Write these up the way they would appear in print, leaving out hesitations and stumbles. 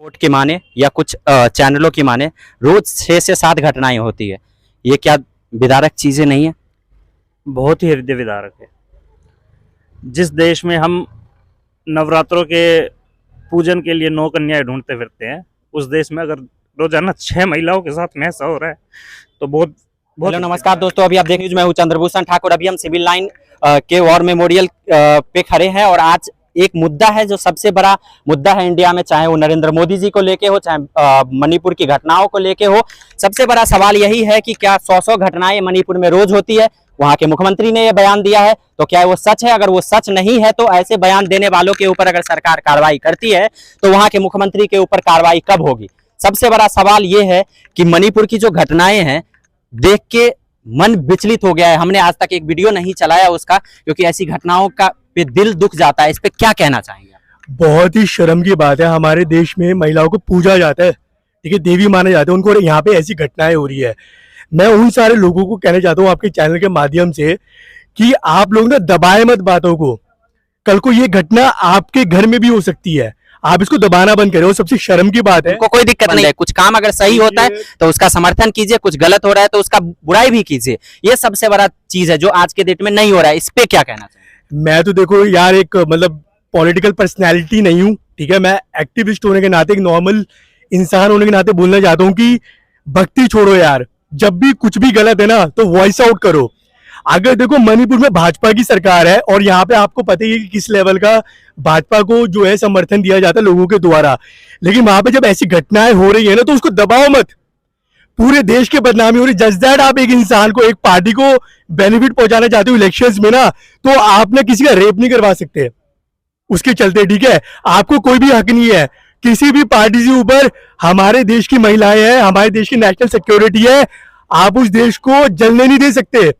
Report की माने या कुछ चैनलों की माने रोज 6 से 7 घटनाएं होती है। ये क्या विदारक चीजें नहीं है? बहुत ही हृदय विदारक है। जिस देश में हम नवरात्रों के पूजन के लिए 9 कन्याएं ढूंढते फिरते हैं, उस देश में अगर रोजाना 6 महिलाओं के साथ में ऐसा हो रहा है तो बहुत बहुत। हेलो नमस्कार दोस्तों, अभी आप देख लीजिए, मैं हूं चंद्रभूषण ठाकुर। अभी हम सिविल लाइन के वॉर मेमोरियल पे खड़े हैं और आज एक मुद्दा है जो सबसे बड़ा मुद्दा है इंडिया में, चाहे वो नरेंद्र मोदी जी को लेके हो, चाहे मणिपुर की घटनाओं को लेके हो। सबसे बड़ा सवाल यही है कि क्या 100 घटनाएं मणिपुर में रोज होती है? वहां के मुख्यमंत्री ने यह बयान दिया है, तो क्या वो सच है? अगर वो सच नहीं है तो ऐसे बयान देने वालों के ऊपर अगर सरकार कार्रवाई करती है तो वहां के मुख्यमंत्री के ऊपर कार्रवाई कब होगी? सबसे बड़ा सवाल ये है कि मणिपुर की जो घटनाएं हैं देख के मन विचलित हो गया है। हमने आज तक एक वीडियो नहीं चलाया उसका, क्योंकि ऐसी घटनाओं का पे दिल दुख जाता है। इस पे क्या कहना चाहेंगे? बहुत ही शर्म की बात है, हमारे देश में महिलाओं को पूजा जाता है, ठीक है, देवी माना जाता है उनको, यहाँ पे ऐसी घटनाएं हो रही है। मैं उन सारे लोगों को कहना चाहता हूँ आपके चैनल के माध्यम से कि आप लोग ना दबाए मत बातों को। कल को ये घटना आपके घर में भी हो सकती है, आप इसको दबाना बंद करें। वो सबसे शर्म की बात है। उनको कोई दिक्कत नहीं है, कुछ काम अगर सही होता है तो उसका समर्थन कीजिए, कुछ गलत हो रहा है तो उसका बुराई भी कीजिए। ये सबसे बड़ा चीज है जो आज के डेट में नहीं हो रहा है। इस पे क्या कहना चाहिए? मैं तो देखो यार, एक मतलब पॉलिटिकल पर्सनैलिटी नहीं हूँ, ठीक है। मैं एक्टिविस्ट होने के नाते, एक नॉर्मल इंसान होने के नाते बोलना चाहता हूँ कि भक्ति छोड़ो यार। जब भी कुछ भी गलत है ना तो वॉइस आउट करो। अगर देखो मणिपुर में भाजपा की सरकार है और यहाँ पे आपको पता ही है कि किस लेवल का भाजपा को जो है समर्थन दिया जाता है लोगों के द्वारा, लेकिन वहां पे जब ऐसी घटनाएं हो रही है ना तो उसको दबाओ मत। पूरे देश की बदनामी हो रही। जस्ट दैट आप एक इंसान को, एक पार्टी को बेनिफिट पहुंचाना चाहते हो इलेक्शंस में ना, तो आप ना किसी का रेप नहीं करवा सकते उसके चलते, ठीक है। आपको कोई भी हक नहीं है किसी भी पार्टी के ऊपर। हमारे देश की महिलाएं हैं, हमारे देश की नेशनल सिक्योरिटी है, आप उस देश को जलने नहीं दे सकते।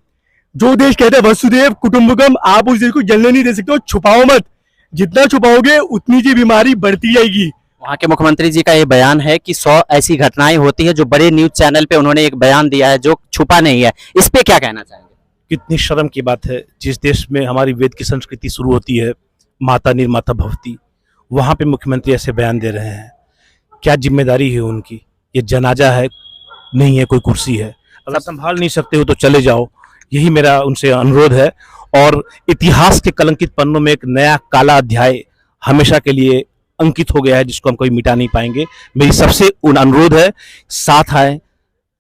जो देश कहते हैं वसुदेव कुटुंबकम, आप उस देश को जलने नहीं दे सकते हो। छुपाओ मत, जितना छुपाओगे उतनी जी बीमारी बढ़ती जाएगी। वहां के मुख्यमंत्री जी का ये बयान है कि 100 ऐसी घटनाएं होती है, जो बड़े न्यूज चैनल पे उन्होंने एक बयान दिया है जो छुपा नहीं है। इस पे क्या कहना चाहेंगे? कितनी शर्म की बात है, जिस देश में हमारी वेद की संस्कृति शुरू होती है, माता निर्माता भवती, वहां पे मुख्यमंत्री ऐसे बयान दे रहे हैं। क्या जिम्मेदारी है उनकी? ये जनाजा है, नहीं है कोई कुर्सी है। अगर संभाल नहीं सकते हो तो चले जाओ, यही मेरा उनसे अनुरोध है। और इतिहास के कलंकित पन्नों में एक नया काला अध्याय हमेशा के लिए अंकित हो गया है, जिसको हम कभी मिटा नहीं पाएंगे। मेरी सबसे अनुरोध है, साथ आए,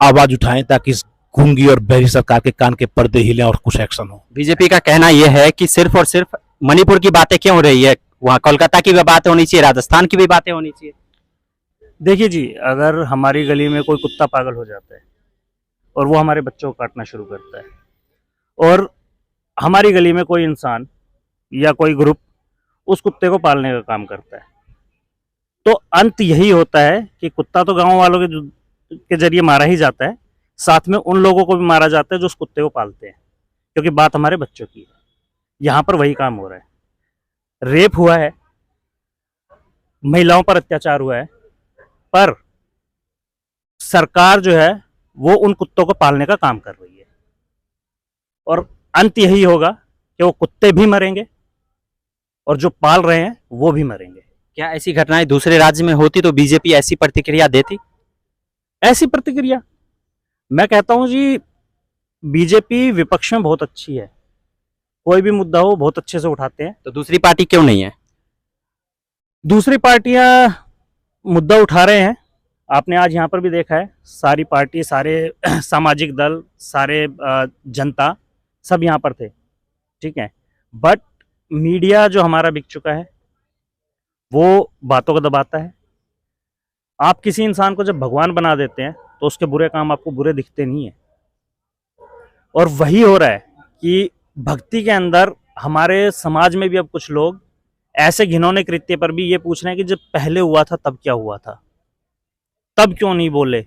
आवाज उठाएं, ताकि इस गूंगी और बहरी सरकार के कान के पर्दे हिले और कुछ एक्शन हो। बीजेपी का कहना यह है कि सिर्फ और सिर्फ मणिपुर की बातें क्यों हो रही है, वहां कोलकाता की भी बातें होनी चाहिए, राजस्थान की भी बातें होनी चाहिए। देखिए जी, अगर हमारी गली में कोई कुत्ता पागल हो जाता है और वो हमारे बच्चों को काटना शुरू करता है, और हमारी गली में कोई इंसान या कोई ग्रुप उस कुत्ते को पालने का काम करता है, तो अंत यही होता है कि कुत्ता तो गांव वालों के जरिए मारा ही जाता है, साथ में उन लोगों को भी मारा जाता है जो उस कुत्ते को पालते हैं, क्योंकि बात हमारे बच्चों की है। यहाँ पर वही काम हो रहा है। रेप हुआ है, महिलाओं पर अत्याचार हुआ है, पर सरकार जो है वो उन कुत्तों को पालने का काम कर रही है, और अंत यही होगा कि वो कुत्ते भी मरेंगे और जो पाल रहे हैं वो भी मरेंगे। क्या ऐसी घटनाएं दूसरे राज्य में होती तो बीजेपी ऐसी प्रतिक्रिया देती? ऐसी प्रतिक्रिया मैं कहता हूं जी, बीजेपी विपक्ष में बहुत अच्छी है, कोई भी मुद्दा हो बहुत अच्छे से उठाते हैं। तो दूसरी पार्टी क्यों नहीं है? दूसरी पार्टियां मुद्दा उठा रहे हैं, आपने आज यहाँ पर भी देखा है, सारी पार्टी, सारे सामाजिक दल, सारे जनता सब यहाँ पर थे, ठीक है। बट मीडिया जो हमारा बिक चुका है वो बातों को दबाता है। आप किसी इंसान को जब भगवान बना देते हैं तो उसके बुरे काम आपको बुरे दिखते नहीं है, और वही हो रहा है कि भक्ति के अंदर हमारे समाज में भी अब कुछ लोग ऐसे घिनौने कृत्य पर भी ये पूछ रहे हैं कि जब पहले हुआ था तब क्या हुआ था, तब क्यों नहीं बोले,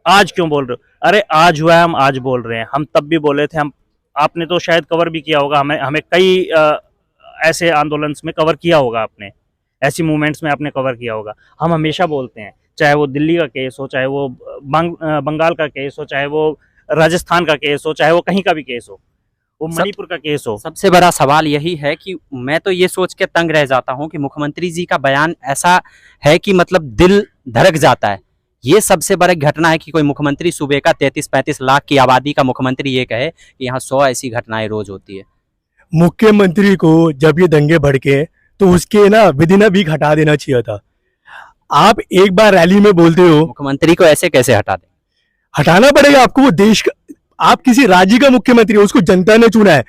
आज क्यों बोल रहे हो? अरे आज हुआ है, हम आज बोल रहे हैं, हम तब भी बोले थे। हम, आपने तो शायद कवर भी किया होगा, हमें कई ऐसे आंदोलन में कवर किया होगा आपने, ऐसी मूवमेंट्स में आपने कवर किया होगा। हम हमेशा बोलते हैं, चाहे वो दिल्ली का केस हो, चाहे वो बंगाल का केस हो, चाहे वो राजस्थान का केस हो, चाहे वो कहीं का भी केस हो, वो मणिपुर का केस हो। सबसे बड़ा सवाल यही है कि मैं तो ये सोच के तंग रह जाता हूं कि मुख्यमंत्री जी का बयान ऐसा है कि मतलब दिल धड़क जाता है। ये सबसे बड़ी घटना है कि कोई मुख्यमंत्री सूबे का 33-35 लाख की आबादी का मुख्यमंत्री ये कहे कि यहाँ 100 ऐसी घटनाएं रोज होती है। मुख्यमंत्री को जब ये दंगे भड़के तो उसके ना विद इन अ वीक हटा देना चाहिए था। आप एक बार रैली में बोलते हो, मुख्यमंत्री को ऐसे कैसे हटा दे? हटाना पड़ेगा आपको। वो देश का, आप किसी राज्य का मुख्यमंत्री हो, उसको जनता ने चुना है।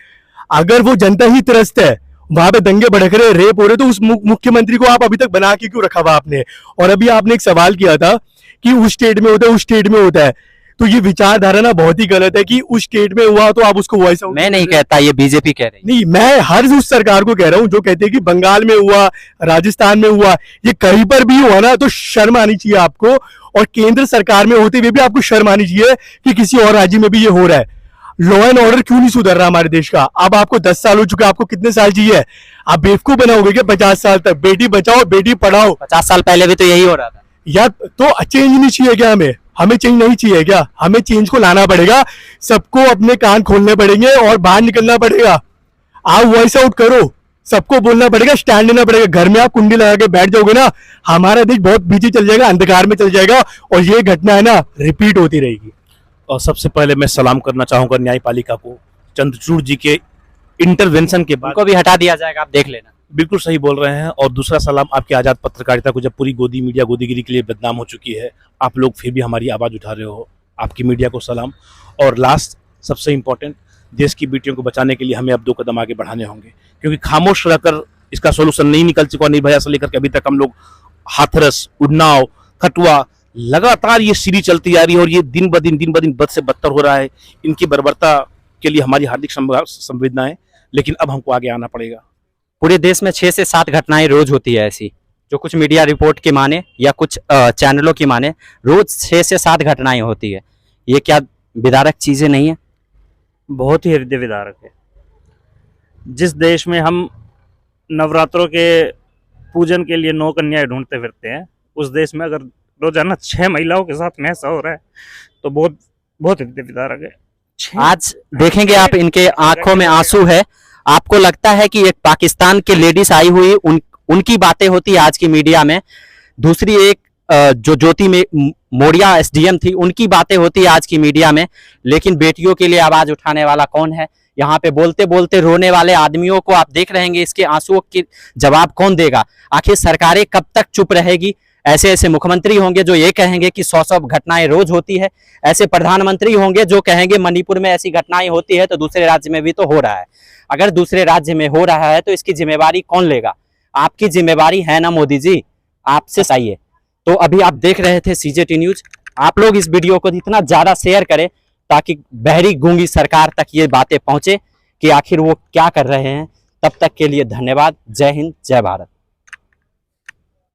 अगर वो जनता ही त्रस्त है, वहां पे दंगे भड़क रहे, रेप हो रहे, तो उस मुख्यमंत्री को आप अभी तक बना के क्यों रखा हुआ आपने? और अभी आपने एक सवाल किया था कि उस स्टेट में होता है, उस स्टेट में होता है, तो ये विचारधारा ना बहुत ही गलत है कि उस स्टेट में हुआ तो आप उसको वॉइस आउट। मैं नहीं कहता, ये बीजेपी कह रही है। नहीं, मैं हर उस सरकार को कह रहा हूं जो कहते हैं कि बंगाल में हुआ, राजस्थान में हुआ, ये कहीं पर भी हुआ ना तो शर्म आनी चाहिए आपको। और केंद्र सरकार में होते हुए भी आपको शर्म आनी चाहिए कि किसी और राज्य में भी ये हो रहा है। लॉ एंड ऑर्डर क्यों नहीं सुधर रहा हमारे देश का? अब आपको 10 साल हो चुके, आपको कितने साल चाहिए? आप बेवकूफ बनाओगे क्या 50 साल तक? बेटी बचाओ बेटी पढ़ाओ। 50 साल पहले भी तो यही हो रहा था। या तो चेंज नहीं चाहिए क्या? हमें चेंज नहीं चाहिए क्या? हमें चेंज को लाना पड़ेगा, सबको अपने कान खोलने पड़ेंगे और बाहर निकलना पड़ेगा। आप वॉइस आउट करो, सबको बोलना पड़ेगा, स्टैंड लेना पड़ेगा। घर में आप कुंडी लगा के बैठ जाओगे ना, हमारा देश बहुत पीछे चल जाएगा, अंधकार में चल जाएगा और ये घटना है ना रिपीट होती रहेगी। और सबसे पहले मैं सलाम करना चाहूंगा न्यायपालिका को। चंद्रचूड़ जी के इंटरवेंशन के बाद उनको भी हटा दिया जाएगा, आप देख लेना। बिल्कुल सही बोल रहे हैं। और दूसरा सलाम आपकी आज़ाद पत्रकारिता को, जब पूरी गोदी मीडिया गोदीगिरी के लिए बदनाम हो चुकी है, आप लोग फिर भी हमारी आवाज़ उठा रहे हो, आपकी मीडिया को सलाम। और लास्ट सबसे इम्पोर्टेंट, देश की बेटियों को बचाने के लिए हमें अब 2 कदम आगे बढ़ाने होंगे, क्योंकि खामोश रहकर इसका सोल्यूशन नहीं निकल चुका। निर्भया से लेकर के अभी तक हम लोग हाथरस, उन्नाव, खटुआ, लगातार ये सीरीज चलती आ रही है और ये दिन ब दिन बद से बदतर हो रहा है। इनकी बर्बरता के लिए हमारी हार्दिक संवेदनाएं, लेकिन अब हमको आगे आना पड़ेगा। पूरे देश में 6 से 7 घटनाएं रोज होती है ऐसी, जो कुछ मीडिया रिपोर्ट की माने या कुछ चैनलों की माने, रोज 6 से 7 घटनाएं होती है। ये क्या विदारक चीजें नहीं है? बहुत ही हृदय विदारक है। जिस देश में हम नवरात्रों के पूजन के लिए 9 कन्याएं ढूंढते फिरते हैं, उस देश में अगर रोजाना 6 महिलाओं के साथ में ऐसा हो रहा है तो बहुत बहुत हृदय विदारक है। आज देखेंगे आप, इनके आंखों में आंसू है। आपको लगता है कि एक पाकिस्तान के लेडीज आई हुई, उनकी बातें होती है आज की मीडिया में। दूसरी एक जो ज्योति में मोड़िया एसडीएम थी, उनकी बातें होती है आज की मीडिया में। लेकिन बेटियों के लिए आवाज उठाने वाला कौन है? यहाँ पे बोलते बोलते रोने वाले आदमियों को आप देख रहेंगे, इसके आंसुओं के जवाब कौन देगा? आखिर सरकारें कब तक चुप रहेगी? ऐसे ऐसे मुख्यमंत्री होंगे जो ये कहेंगे कि 100 घटनाएं रोज होती है। ऐसे प्रधानमंत्री होंगे जो कहेंगे मणिपुर में ऐसी घटनाएं होती है तो दूसरे राज्य में भी तो हो रहा है। अगर दूसरे राज्य में हो रहा है तो इसकी जिम्मेवारी कौन लेगा? आपकी जिम्मेवारी है ना मोदी जी, आपसे चाहिए। तो अभी आप देख रहे थे CJT न्यूज। आप लोग इस वीडियो को जितना ज्यादा शेयर करें ताकि बहरी गूंगी सरकार तक ये बातें पहुंचे कि आखिर वो क्या कर रहे हैं। तब तक के लिए धन्यवाद। जय हिंद, जय भारत।